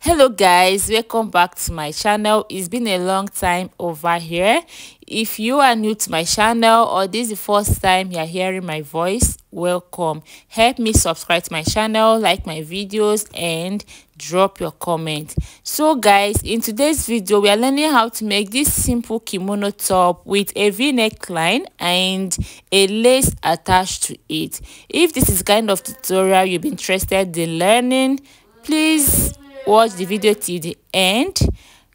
Hello guys, welcome back to my channel. It's been a long time over here. If you are new to my channel or this is the first time you're hearing my voice, welcome. Help me subscribe to my channel, like my videos, and drop your comment. So guys, in today's video we are learning how to make this simple kimono top with a v-neck line and a lace attached to it. If this is kind of tutorial you've been interested in learning, please watch the video till the end,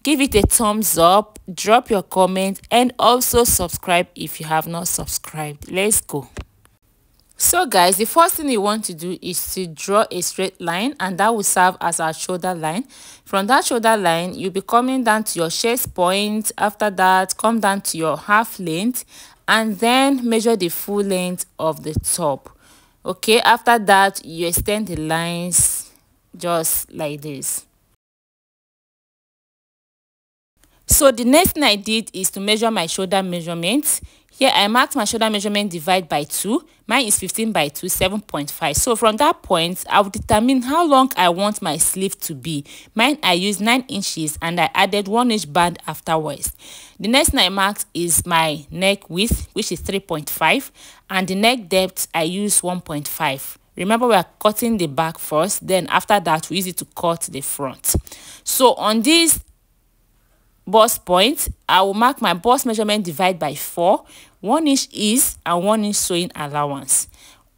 give it a thumbs up, drop your comment, and also subscribe if you have not subscribed. Let's go. So guys, the first thing you want to do is to draw a straight line, and that will serve as our shoulder line. From that shoulder line, you'll be coming down to your chest point. After that, come down to your half length and then measure the full length of the top. Okay, after that you extend the lines just like this. So the next thing I did is to measure my shoulder measurement. Here I marked my shoulder measurement divide by 2. Mine is 15 by 2, 7.5. So from that point, I will determine how long I want my sleeve to be. Mine I used 9 inches and I added 1 inch band afterwards. The next thing I marked is my neck width, which is 3.5, and the neck depth I used 1.5. Remember, we are cutting the back first, then after that we use it to cut the front. So on this bust point, I will mark my bust measurement divide by 4, 1 inch ease and 1 inch sewing allowance.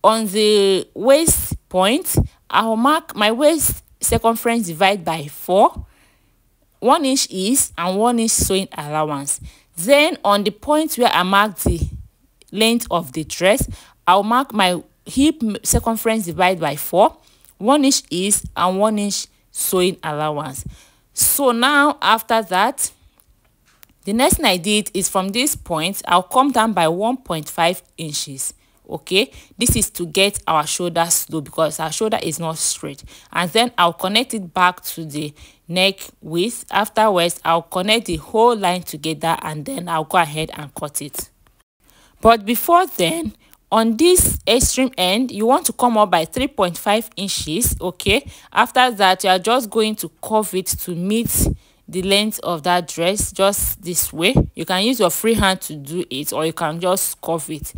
On the waist point, I will mark my waist circumference divide by 4, 1 inch ease and 1 inch sewing allowance. Then on the point where I marked the length of the dress, I will mark my hip circumference divide by 4, 1 inch ease and 1 inch sewing allowance. So now after that, the next thing I did is from this point I'll come down by 1.5 inches. Okay, this is to get our shoulder slow because our shoulder is not straight, and then I'll connect it back to the neck width. Afterwards I'll connect the whole line together and then I'll go ahead and cut it. But before then, on this extreme end, you want to come up by 3.5 inches. Okay, after that you are just going to curve it to meet the length of that dress, just this way. You can use your free hand to do it or you can just curve it.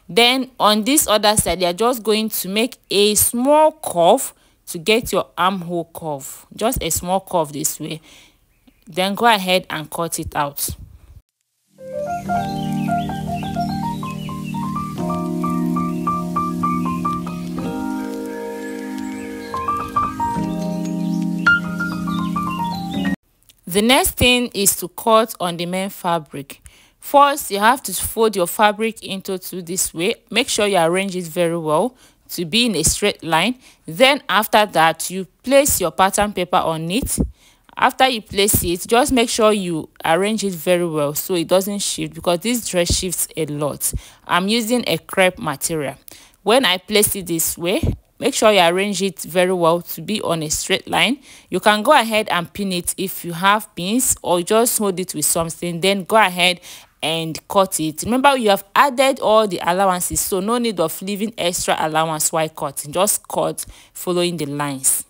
Then on this other side, you are just going to make a small curve to get your armhole curve, just a small curve this way. Then go ahead and cut it out. The next thing is to cut on the main fabric. First, you have to fold your fabric into two this way. Make sure you arrange it very well to be in a straight line. Then after that, you place your pattern paper on it. After you place it, just make sure you arrange it very well so it doesn't shift, because this dress shifts a lot. I'm using a crepe material. When I place it this way, make sure you arrange it very well to be on a straight line. You can go ahead and pin it if you have pins, or just hold it with something, then go ahead and cut it. Remember, you have added all the allowances, so no need of leaving extra allowance while cutting. Just cut following the lines.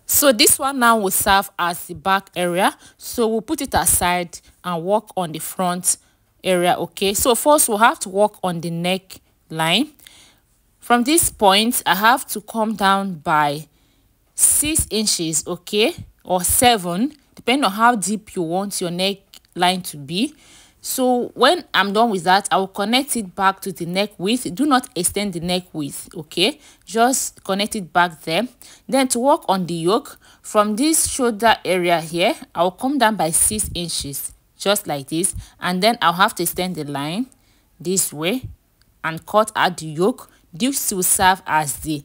So this one now will serve as the back area, so we'll put it aside and work on the front area. Okay, so first we'll have to work on the neck line. From this point, I have to come down by 6 inches, okay, or 7, depending on how deep you want your neck line to be. So when I'm done with that, I will connect it back to the neck width. Do not extend the neck width, okay, just connect it back there. Then to work on the yoke, from this shoulder area here, I'll come down by 6 inches, just like this, and then I'll have to extend the line this way and cut out the yoke. This will serve as the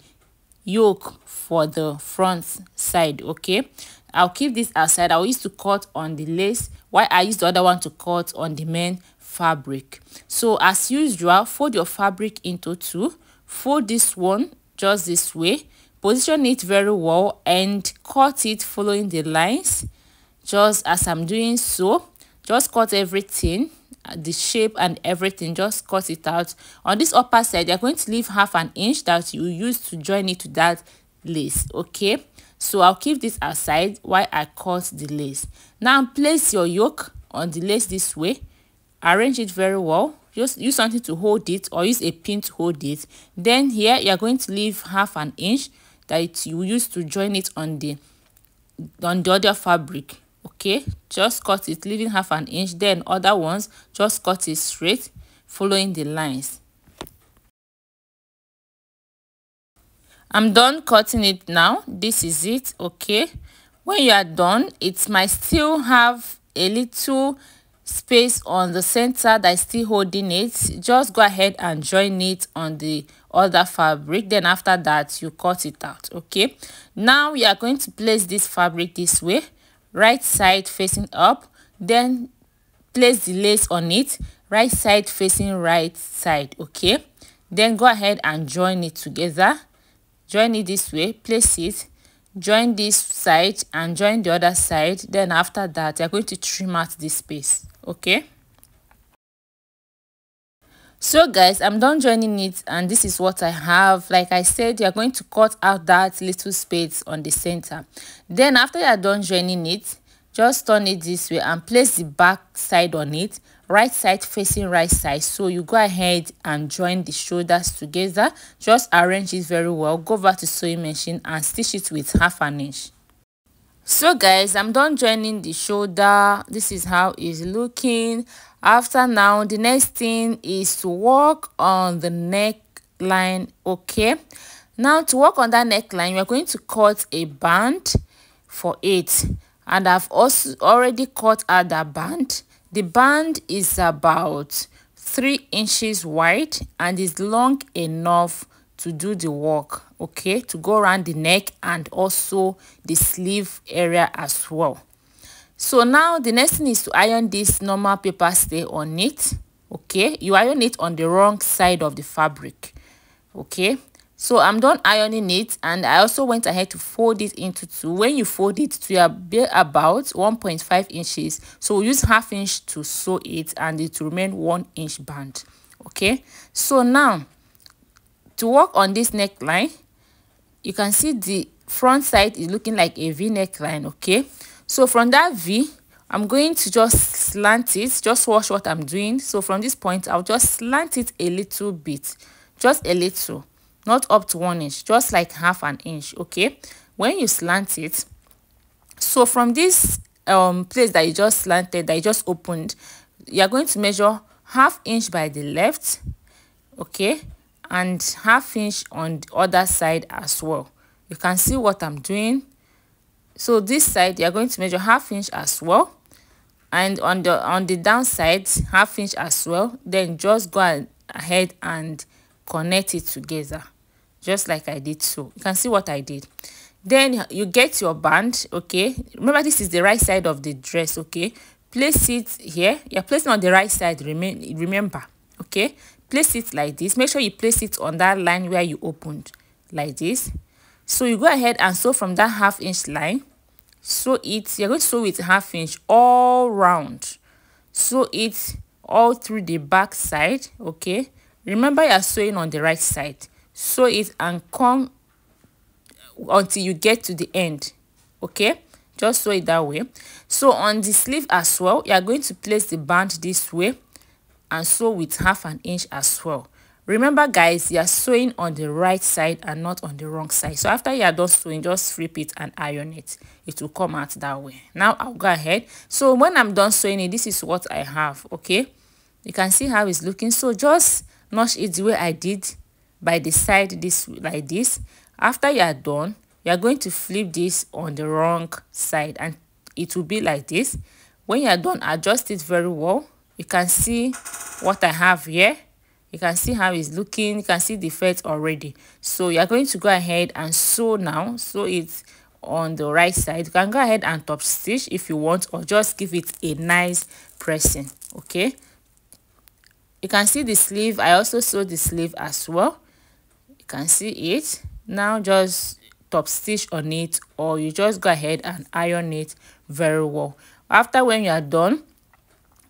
yoke for the front side. Okay, I'll keep this aside. I'll use to cut on the lace while I use the other one to cut on the main fabric. So as usual, fold your fabric into two. Fold this one just this way, position it very well and cut it following the lines, just as I'm doing so. Just cut everything, the shape and everything, just cut it out. On this upper side, you're going to leave half an inch that you use to join it to that lace. Okay, So I'll keep this aside while I cut the lace. Now place your yoke on the lace this way. Arrange it very well. Just use something to hold it or use a pin to hold it. Then here you are going to leave half an inch that you use to join it on the other fabric. Okay, just cut it leaving half an inch. Then other ones, just cut it straight following the lines. I'm done cutting it now. This is it. Okay, when you are done, it might still have a little space on the center that is still holding it. Just go ahead and join it on the other fabric. Then after that, you cut it out. Okay, now we are going to place this fabric this way, right side facing up. Then place the lace on it, right side facing right side. Okay, then go ahead and join it together. Join it this way, place it, join this side and join the other side. Then after that, you're going to trim out this space. Okay, so guys, I'm done joining it and this is what I have. Like I said, you're going to cut out that little space on the center. Then after you're done joining it, just turn it this way and place the back side on it, right side facing right side. So you go ahead and join the shoulders together. Just arrange it very well. Go back to sewing machine and stitch it with half an inch. So guys, I'm done joining the shoulder. This is how it's looking. After now, the next thing is to work on the neckline. Okay, now to work on that neckline, we're going to cut a band for it. And I've also already cut out that band. The band is about 3 inches wide and is long enough to do the work, okay, to go around the neck and also the sleeve area as well. So now the next thing is to iron this normal paper stay on it. Okay, you iron it on the wrong side of the fabric. Okay, so I'm done ironing it and I also went ahead to fold it into two. When you fold it to about 1.5 inches, so we'll use half inch to sew it and it will remain 1 inch band. Okay, so now to work on this neckline, you can see the front side is looking like a V neckline. Okay, so from that V, I'm going to just slant it. Just watch what I'm doing. So from this point, I'll just slant it a little bit, just a little, not up to 1 inch, just like half an inch. Okay, when you slant it, so from this place that you just slanted, that you just opened, you're going to measure half inch by the left, okay, and half inch on the other side as well. You can see what I'm doing. So this side, you're going to measure half inch as well, and on the downside, half inch as well. Then just go ahead and connect it together, just like I did. So you can see what I did. Then you get your band. Okay, remember this is the right side of the dress. Okay, place it here. You're placing on the right side, remember. Okay, place it like this. Make sure you place it on that line where you opened, like this. So you go ahead and sew from that half inch line. Sew it. You're going to sew it half inch all round. Sew it all through the back side. Okay, remember you're sewing on the right side. Sew it and come until you get to the end. Okay, just sew it that way. So on the sleeve as well, you are going to place the band this way and sew with half an inch as well. Remember guys, you are sewing on the right side and not on the wrong side. So after you are done sewing, just flip it and iron it. It will come out that way. Now I'll go ahead. So when I'm done sewing it, this is what I have. Okay, you can see how it's looking. So just notch it the way I did by the side, this like this. After you are done, you are going to flip this on the wrong side and it will be like this. When you are done, adjust it very well. You can see what I have here. You can see how it's looking. You can see the felt already. So you are going to go ahead and sew now. Sew it on the right side. You can go ahead and top stitch if you want, or just give it a nice pressing. Okay, you can see the sleeve. I also sewed the sleeve as well. You can see it. Now just top stitch on it, or you just go ahead and iron it very well. After when you are done,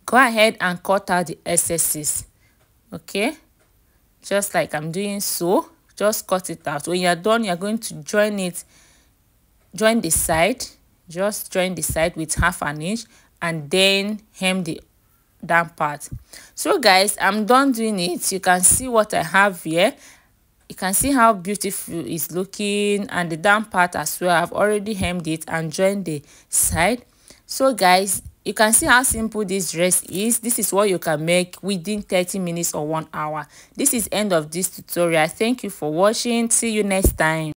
go ahead and cut out the excesses. Okay, just like I'm doing so. Just cut it out. When you're done, you're going to join it join the side, just join the side with 1/2 inch, and then hem the down part. So guys, I'm done doing it. You can see what I have here. You can see how beautiful it's looking, and the down part as well. I've already hemmed it and joined the side. So guys, you can see how simple this dress is. This is what you can make within 30 minutes or 1 hour. This is end of this tutorial. Thank you for watching. See you next time.